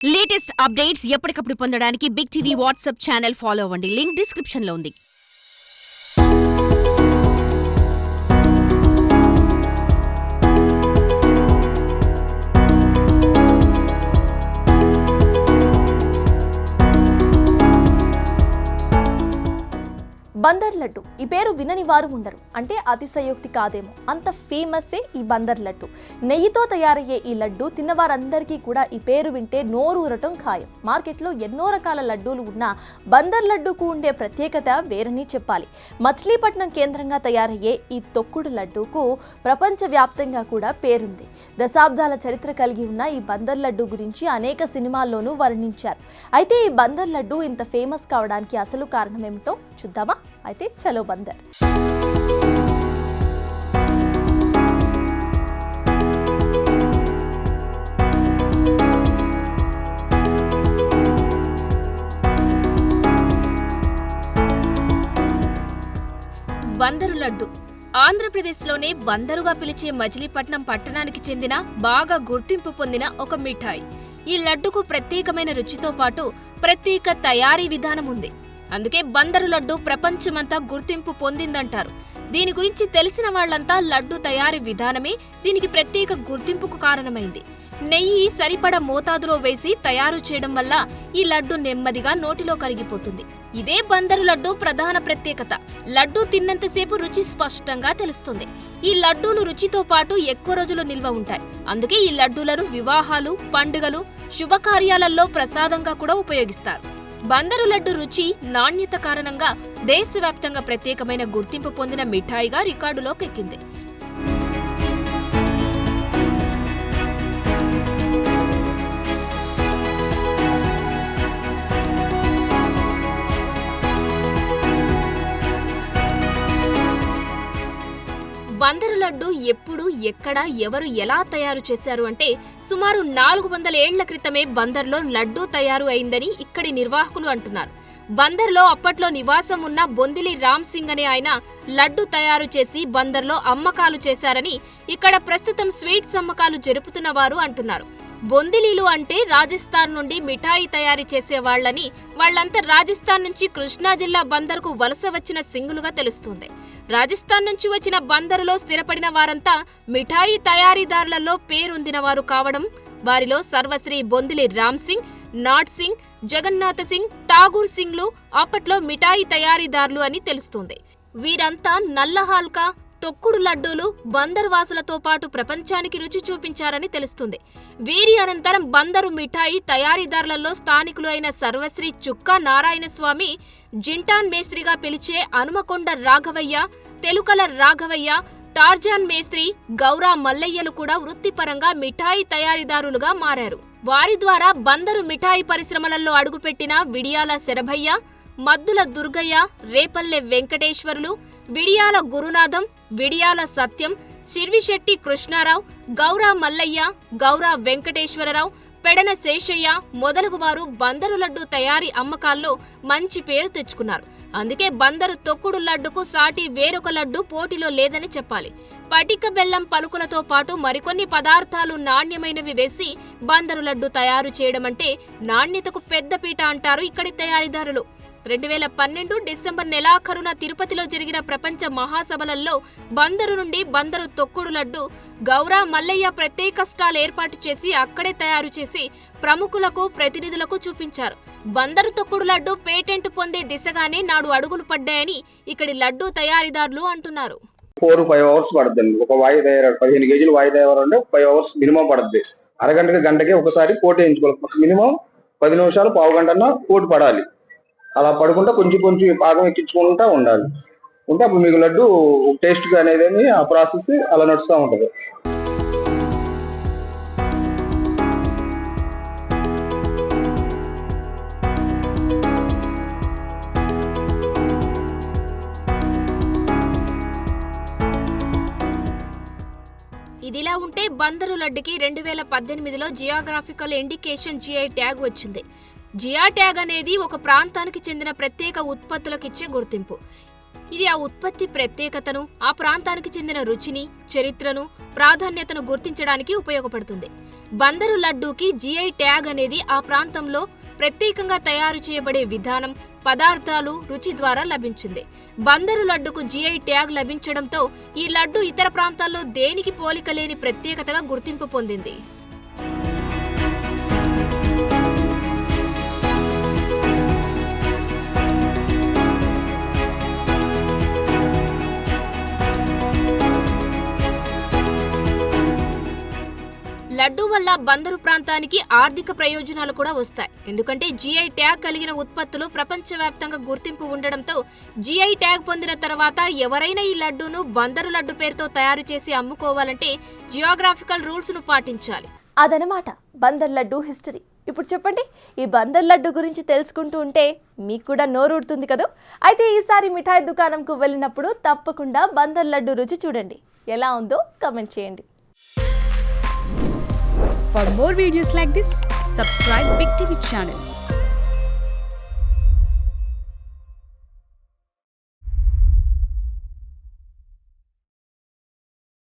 Latest updates ఎప్పటికప్పుడు పొందడానికి big TV WhatsApp channel follow అవ్వండి. లింక్ డిస్క్రిప్షన్ లో ఉంది. బందర్ లడ్డు ఈ పేరు వినని వారు ఉండరు. అంటే అతిశయోక్తి కాదేమో, అంత ఫేమస్సే ఈ బందర్ లడ్డు. నెయ్యితో తయారయ్యే ఈ లడ్డు తిన్నవారందరికీ కూడా ఈ పేరు వింటే నోరూరటం ఖాయం. మార్కెట్లో ఎన్నో రకాల లడ్డూలు ఉన్నా బందర్ లడ్డూకు ఉండే ప్రత్యేకత వేరని చెప్పాలి. మచిలీపట్నం కేంద్రంగా తయారయ్యే ఈ తొక్కుడు లడ్డూకు ప్రపంచవ్యాప్తంగా కూడా పేరుంది. దశాబ్దాల చరిత్ర కలిగి ఉన్న ఈ బందర్ లడ్డు గురించి అనేక సినిమాల్లోనూ వర్ణించారు. అయితే ఈ బందర్ లడ్డు ఇంత ఫేమస్ కావడానికి అసలు కారణం ఏమిటో చూద్దామా? అయితే చలో బందర్. బందరు లడ్డు ఆంధ్రప్రదేశ్లోనే బందరుగా పిలిచే మచిలీపట్నం పట్టణానికి చెందిన బాగా గుర్తింపు పొందిన ఒక మిఠాయి. ఈ లడ్డుకు ప్రత్యేకమైన రుచితో పాటు ప్రత్యేక తయారీ విధానం ఉంది. అందుకే బందరు లడ్డు ప్రపంచమంతా గుర్తింపు పొందిందంటారు. దీని గురించి తెలిసిన వాళ్లంతా లడ్డు తయారీ విధానమే దీనికి ప్రత్యేక గుర్తింపుకు కారణమైంది. నెయ్యి సరిపడ మోతాదులో వేసి తయారు చేయడం వల్ల ఈ లడ్డు నెమ్మదిగా నోటిలో కరిగిపోతుంది. ఇదే బందరు లడ్డు ప్రధాన ప్రత్యేకత. లడ్డు తిన్నంతసేపు రుచి స్పష్టంగా తెలుస్తుంది. ఈ లడ్డూలు రుచితో పాటు ఎక్కువ రోజులు నిల్వ ఉంటాయి. అందుకే ఈ లడ్డూలను వివాహాలు, పండుగలు, శుభకార్యాలలో ప్రసాదంగా కూడా ఉపయోగిస్తారు. బందరు లడ్డు రుచి, నాణ్యత కారణంగా దేశవ్యాప్తంగా ప్రత్యేకమైన గుర్తింపు పొందిన మిఠాయిగా రికార్డులోకి ఎక్కింది. బందరు లడ్డు ఎప్పుడు, ఎక్కడ, ఎవరు, ఎలా తయారు చేశారు అంటే సుమారు 400 ఏళ్ల క్రితమే బందర్లో లడ్డూ తయారు అయిందని ఇక్కడి నిర్వాహకులు అంటున్నారు. బందర్లో అప్పట్లో నివాసం ఉన్న బొందిలి రామ్ సింగ్ అనే ఆయన లడ్డు తయారు చేసి బందర్లో అమ్మకాలు చేశారని ఇక్కడ ప్రస్తుతం స్వీట్స్ అమ్మకాలు జరుపుతున్న వారు అంటున్నారు. బొందిలీలు అంటే రాజస్థాన్ నుండి మిఠాయి తయారు చేసేవాళ్లని, వాళ్లంతా రాజస్థాన్ నుంచి కృష్ణా జిల్లా బందరుకు వలస వచ్చిన సింగులుగా తెలుస్తుంది. రాజస్థాన్ నుంచి వచ్చిన బందరులో స్థిరపడిన వారంతా మిఠాయి తయారీదారులలో పేరొందిన వారు కావడం, వారిలో సర్వశ్రీ బొందిలి రామ్ సింగ్, నాట్ సింగ్, జగన్నాథ సింగ్, ఠాగూర్ సింగ్లు అప్పట్లో మిఠాయి తయారీదారులు అని తెలుస్తుంది. వీరంతా నల్లహాల్కా, తొక్కుడు లడ్డూలు బందరు వాసులతో పాటు ప్రపంచానికి రుచి చూపించారని తెలుస్తుంది. వీరి అనంతరం బందరు మిఠాయి తయారీదారులలో స్థానికులు అయిన సర్వశ్రీ చుక్కా నారాయణస్వామి, జింటాన్ మేస్త్రిగా పిలిచే హనుమకొండ రాఘవయ్య, తెలుకల రాఘవయ్య, టార్జాన్ మేస్త్రి, గౌరా మల్లయ్యలు కూడా వృత్తిపరంగా మిఠాయి తయారీదారులుగా మారారు. వారి ద్వారా బందరు మిఠాయి పరిశ్రమలలో అడుగుపెట్టిన విడియాల శరభయ్య, మద్దుల దుర్గయ్య, రేపల్లె వెంకటేశ్వరులు, విడియాల గురునాథం, విడియాల సత్యం, శిర్విశెట్టి కృష్ణారావు, గౌరా మల్లయ్య, గౌరా వెంకటేశ్వరరావు, పెడన శేషయ్య మొదలగువారు బందరు లడ్డు తయారీ అమ్మకాల్లో మంచి పేరు తెచ్చుకున్నారు. అందుకే బందరు తొక్కుడు లడ్డుకు సాటి వేరొక లడ్డు పోటీలో లేదని చెప్పాలి. పటిక బెల్లం పలుకులతో పాటు మరికొన్ని పదార్థాలు నాణ్యమైనవి వేసి బందరు లడ్డు తయారు చేయడం అంటే నాణ్యతకు పెద్దపీట అంటారు ఇక్కడి తయారీదారులు. 2012 డిసెంబర్ నెలాఖరున తిరుపతిలో జరిగిన ప్రపంచ మహాసభలలో బందరు నుండి బందరు తొక్కుడు లడ్డు గౌరా మల్లయ్య ప్రత్యేక స్టాల్ ఏర్పాటు చేసి అక్కడే తయారు చేసి ప్రముఖులకు, ప్రతినిధులకు చూపించారు. బందరు తొక్కుడు లడ్డు పేటెంట్ పొందే దిశగానే నాడు అడుగులు పడ్డాయని ఇక్కడి లడ్డు తయారీదారులు అంటున్నారు. 4-5 అవర్స్ పడుతుంది. ఒక వాయిదా 15 కేజీలు వాయిదా అంటే 5 అవర్స్ మినిమం పడుతుంది. అరగంటకి గంటకి ఒకసారి పోటీ వేయించుకోవాలి. మినిమం 10 నిమిషాలు, పావు గంటన్నా పోటీ పడాలి. అలా పడుకుంటా కొంచెం కొంచెం పాకం ఎక్కించుకుంటా ఉండాలి. ఉంటే అప్పుడు మీకు లడ్డు టేస్ట్ అనేది ఆ ప్రాసెస్ అలా నడుస్తూ ఉంటుంది. ఇదిలా ఉంటే బందరు లడ్డుకి 2018లో జియోగ్రాఫికల్ ఇండికేషన్ GI ట్యాగ్ వచ్చింది. జియా ట్యాగ్ అనేది ఒక ప్రాంతానికి చెందిన ప్రత్యేక ఉత్పత్తులకిచ్చే గుర్తింపు. ఇది ఆ ఉత్పత్తి ప్రత్యేకతను, ఆ ప్రాంతానికి చెందిన రుచిని, చరిత్రను, ప్రాధాన్యతను గుర్తించడానికి ఉపయోగపడుతుంది. బందరు లడ్డూకి జిఐ ట్యాగ్ అనేది ఆ ప్రాంతంలో ప్రత్యేకంగా తయారు చేయబడే విధానం, పదార్థాలు, రుచి ద్వారా లభించింది. బందరు లడ్డుకు జిఐ ట్యాగ్ లభించడంతో ఈ లడ్డు ఇతర ప్రాంతాల్లో దేనికి పోలిక లేని ప్రత్యేకతగా గుర్తింపు పొందింది. లడ్డూ వల్ల బందరు ప్రాంతానికి ఆర్థిక ప్రయోజనాలు కూడా వస్తాయి. ఎందుకంటే జిఐ ట్యాగ్ కలిగిన ఉత్పత్తులు ప్రపంచవ్యాప్తంగా గుర్తింపు ఉండడంతో జిఐ ట్యాగ్ పొందిన తర్వాత ఎవరైనా ఈ లడ్డూను బందరు లడ్డు పేరుతో తయారు చేసి అమ్ముకోవాలంటే జియోగ్రాఫికల్ రూల్స్ ను పాటించాలి. అదనమాట బందర్ లడ్డు హిస్టరీ. ఇప్పుడు చెప్పండి, ఈ బందర్ లడ్డు గురించి తెలుసుకుంటూ ఉంటే మీకు కూడా నోరూడుతుంది కదా. అయితే ఈసారి మిఠాయి దుకాణంకు వెళ్ళినప్పుడు తప్పకుండా బందర్ లడ్డు రుచి చూడండి. ఎలా ఉందో కామెంట్ చేయండి. For more videos like this, subscribe Big TV channel.